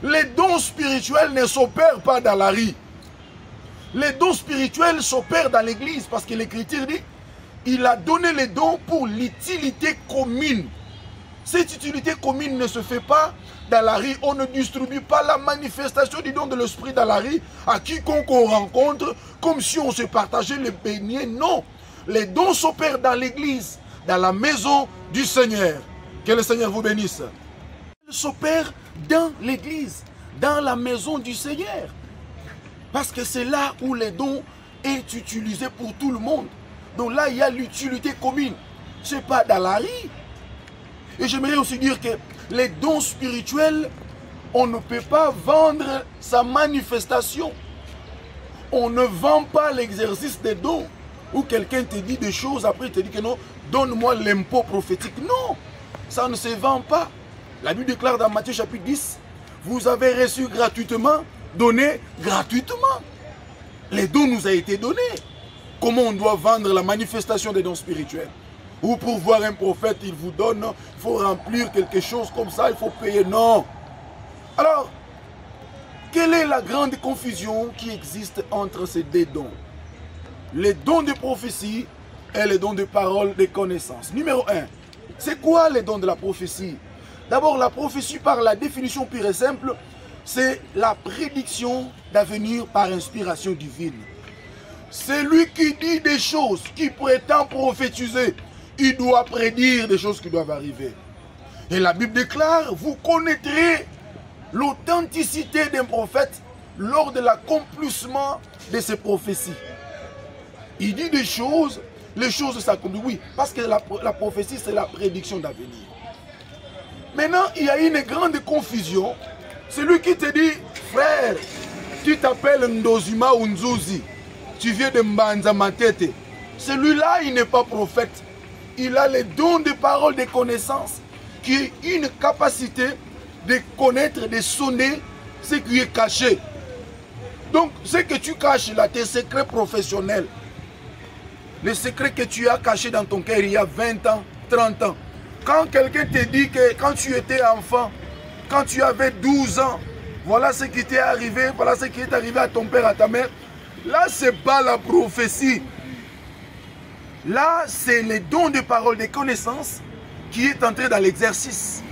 Les dons spirituels ne s'opèrent pas dans la rue. Les dons spirituels s'opèrent dans l'église parce que l'Écriture dit il a donné les dons pour l'utilité commune. Cette utilité commune ne se fait pas dans la rue. On ne distribue pas la manifestation du don de l'Esprit dans la rue à quiconque on rencontre comme si on se partageait les beignets. Non. Les dons s'opèrent dans l'église, dans la maison du Seigneur. Que le Seigneur vous bénisse. Ils s'opèrent dans l'église, dans la maison du Seigneur. Parce que c'est là où les dons est utilisé pour tout le monde. Donc là, il y a l'utilité commune. Ce n'est pas dans la rue. Et j'aimerais aussi dire que les dons spirituels, on ne peut pas vendre sa manifestation. On ne vend pas l'exercice des dons. Ou quelqu'un te dit des choses, après il te dit que non, donne-moi l'impôt prophétique. Non, ça ne se vend pas. La Bible déclare dans Matthieu chapitre 10, vous avez reçu gratuitement, donné gratuitement. Les dons nous ont été donnés. Comment on doit vendre la manifestation des dons spirituels? Ou pour voir un prophète, il vous donne, il faut remplir quelque chose comme ça, il faut payer. Non. Alors, quelle est la grande confusion qui existe entre ces deux dons? Les dons de prophétie et les dons de parole de connaissance. Numéro 1, c'est quoi les dons de la prophétie? D'abord, la prophétie, par la définition pure et simple, c'est la prédiction d'avenir par inspiration divine. Celui qui dit des choses, qui prétend prophétiser, il doit prédire des choses qui doivent arriver. Et la Bible déclare, vous connaîtrez l'authenticité d'un prophète lors de l'accomplissement de ses prophéties. Il dit des choses, les choses s'accomplissent. Oui, parce que la prophétie, c'est la prédiction d'avenir. Maintenant, il y a une grande confusion. Celui qui te dit, frère, tu t'appelles Ndozima ou Nzouzi, tu viens de Mbanza Matete. Celui-là, il n'est pas prophète. Il a les dons de parole, de connaissance, qui est une capacité de connaître, de sonner ce qui est caché. Donc, ce que tu caches là, tes secrets professionnels, les secrets que tu as cachés dans ton cœur il y a 20 ans, 30 ans. Quand quelqu'un te dit que quand tu étais enfant, quand tu avais 12 ans, voilà ce qui t'est arrivé, voilà ce qui est arrivé à ton père, à ta mère. Là, ce n'est pas la prophétie. Là, c'est les dons de parole, de connaissances qui est entré dans l'exercice.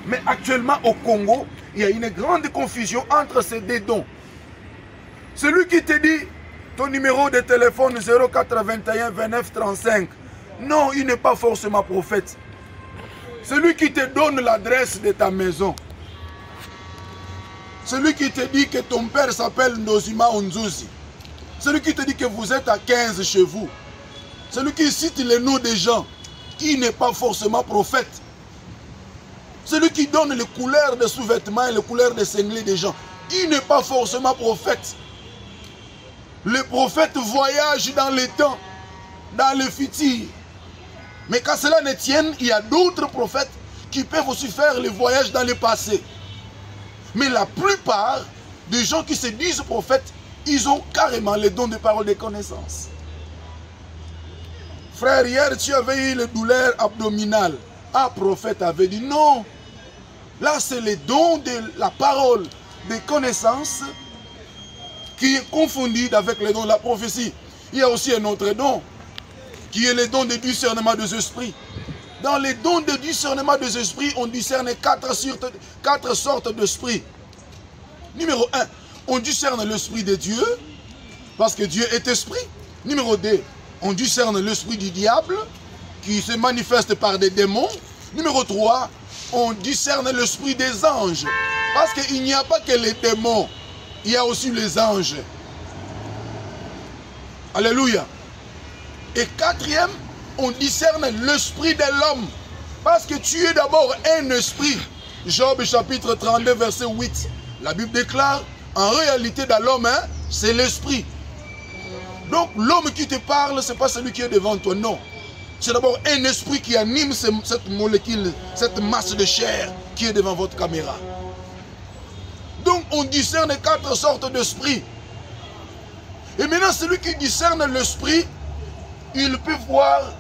Mais actuellement, au Congo, il y a une grande confusion entre ces deux dons. Celui qui te dit, ton numéro de téléphone 0421 29 35. Non, il n'est pas forcément prophète. Celui qui te donne l'adresse de ta maison. Celui qui te dit que ton père s'appelle Ndozima Onzuzi. Celui qui te dit que vous êtes à 15 chez vous. Celui qui cite les noms des gens. Il n'est pas forcément prophète. Celui qui donne les couleurs des sous-vêtements et les couleurs des cinglés des gens. Il n'est pas forcément prophète. Le prophète voyage dans les temps, dans le futur. Mais quand cela ne tienne, il y a d'autres prophètes qui peuvent aussi faire le voyage dans le passé. Mais la plupart des gens qui se disent prophètes, ils ont carrément les dons de parole de connaissance. Frère, hier tu avais eu les douleurs abdominales. Un prophète avait dit non. Là c'est les dons de la parole de connaissance qui est confondu avec les dons de la prophétie. Il y a aussi un autre don, qui est le don de discernement des esprits. Dans les dons de discernement des esprits, on discerne quatre sortes d'esprits. Numéro 1, on discerne l'esprit de Dieu, parce que Dieu est esprit. Numéro 2, on discerne l'esprit du diable, qui se manifeste par des démons. Numéro 3, on discerne l'esprit des anges, parce qu'il n'y a pas que les démons, il y a aussi les anges. Alléluia. Et quatrième, on discerne l'esprit de l'homme. Parce que tu es d'abord un esprit. Job chapitre 32 verset 8. La Bible déclare, en réalité dans l'homme, hein, c'est l'esprit. Donc l'homme qui te parle, ce n'est pas celui qui est devant toi, non. C'est d'abord un esprit qui anime cette molécule, cette masse de chair qui est devant votre caméra. Donc on discerne 4 sortes d'esprits. Et maintenant celui qui discerne l'esprit, il peut voir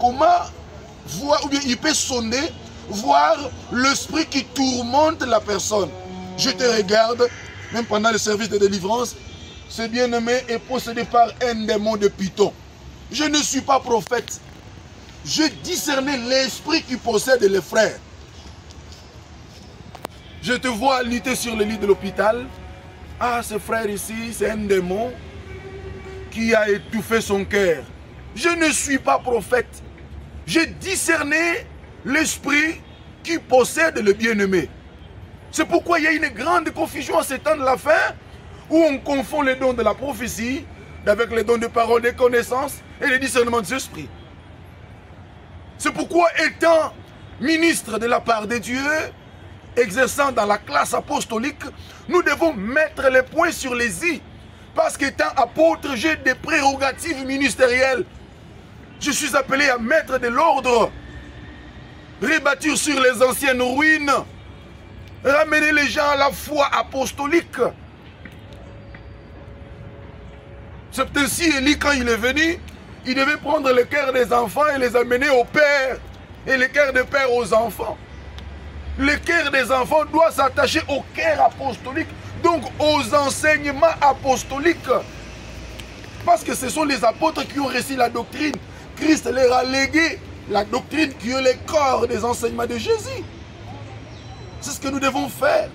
comment, ou bien il peut sonner, voir l'esprit qui tourmente la personne. je te regarde, même pendant le service de délivrance, ce bien-aimé est possédé par un démon de Python. Je ne suis pas prophète. Je discernais l'esprit qui possède les frères. Je te vois lutter sur le lit de l'hôpital. Ah, ce frère ici, c'est un démon qui a étouffé son cœur. Je ne suis pas prophète. J'ai discerné l'esprit qui possède le bien-aimé. C'est pourquoi il y a une grande confusion à ce temps de la fin, où on confond les dons de la prophétie avec les dons de parole, des connaissances et les discernements des esprits. C'est pourquoi, étant ministre de la part de Dieu, exerçant dans la classe apostolique, nous devons mettre les points sur les i. Parce qu'étant apôtre, j'ai des prérogatives ministérielles. Je suis appelé à mettre de l'ordre, rebâtir sur les anciennes ruines, ramener les gens à la foi apostolique. C'est ainsi, Élie, quand il est venu, il devait prendre le cœur des enfants et les amener au Père, et le cœur des pères aux enfants. Le cœur des enfants doit s'attacher au cœur apostolique, donc aux enseignements apostoliques. Parce que ce sont les apôtres qui ont reçu la doctrine. Christ leur a légué la doctrine qui est le corps des enseignements de Jésus. C'est ce que nous devons faire.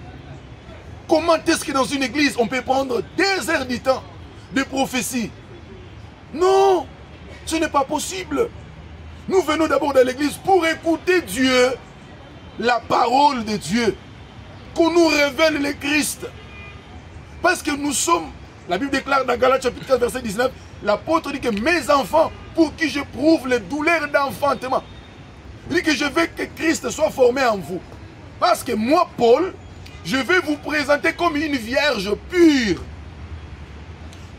Comment est-ce que dans une église, on peut prendre des heures du temps de prophétie? Non, ce n'est pas possible. Nous venons d'abord dans l'église pour écouter Dieu, la parole de Dieu, qu'on nous révèle le Christ. Parce que nous sommes, la Bible déclare dans Galates chapitre 4 verset 19, l'apôtre dit que mes enfants, pour qui je prouve les douleurs d'enfantement, il dit que je veux que Christ soit formé en vous. Parce que moi, Paul, je vais vous présenter comme une vierge pure.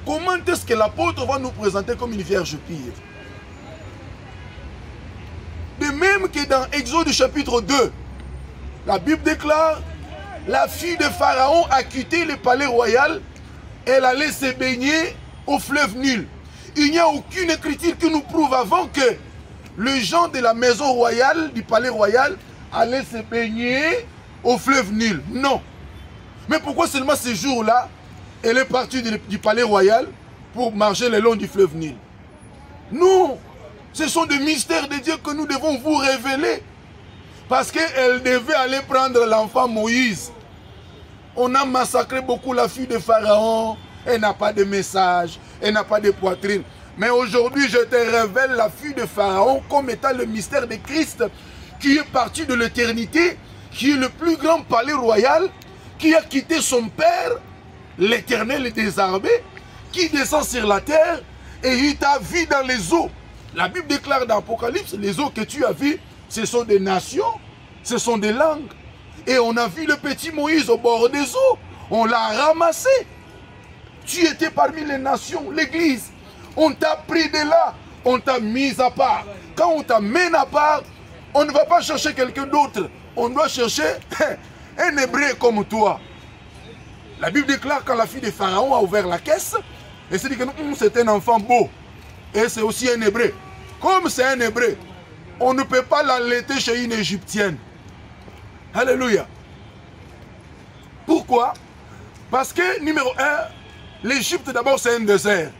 Comment est-ce que l'apôtre va nous présenter comme une vierge pure? De même que dans Exode chapitre 2, la Bible déclare, la fille de Pharaon a quitté le palais royal, elle allait se baigner au fleuve Nil. Il n'y a aucune écriture qui nous prouve avant que les gens de la maison royale, du palais royal, allaient se baigner au fleuve Nil. Non. Mais pourquoi seulement ce jour-là, elle est partie du palais royal pour marcher le long du fleuve Nil? Non. Ce sont des mystères de Dieu que nous devons vous révéler. Parce qu'elle devait aller prendre l'enfant Moïse. On a massacré beaucoup la fille de Pharaon. Elle n'a pas de message. Elle n'a pas de poitrine. Mais aujourd'hui, je te révèle la fille de Pharaon comme étant le mystère de Christ qui est parti de l'éternité, qui est le plus grand palais royal, qui a quitté son père, l'éternel désarmé, qui descend sur la terre et il t'a vu dans les eaux. La Bible déclare dans l'Apocalypse, les eaux que tu as vues, ce sont des nations, ce sont des langues. Et on a vu le petit Moïse au bord des eaux. On l'a ramassé. Tu étais parmi les nations, l'église. On t'a pris de là, on t'a mis à part. Quand on t'amène à part, on ne va pas chercher quelqu'un d'autre. On doit chercher un hébreu comme toi. La Bible déclare quand la fille de Pharaon a ouvert la caisse, elle s'est dit que c'est un enfant beau. Et c'est aussi un hébreu. Comme c'est un hébreu, on ne peut pas l'allaiter chez une égyptienne. Alléluia. Pourquoi? Parce que, numéro 1, l'Égypte d'abord c'est un désert.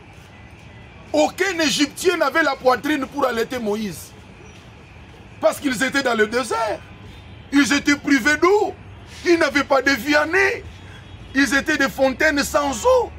Aucun Égyptien n'avait la poitrine pour allaiter Moïse. Parce qu'ils étaient dans le désert. Ils étaient privés d'eau. Ils n'avaient pas de vie en nez. Ils étaient des fontaines sans eau.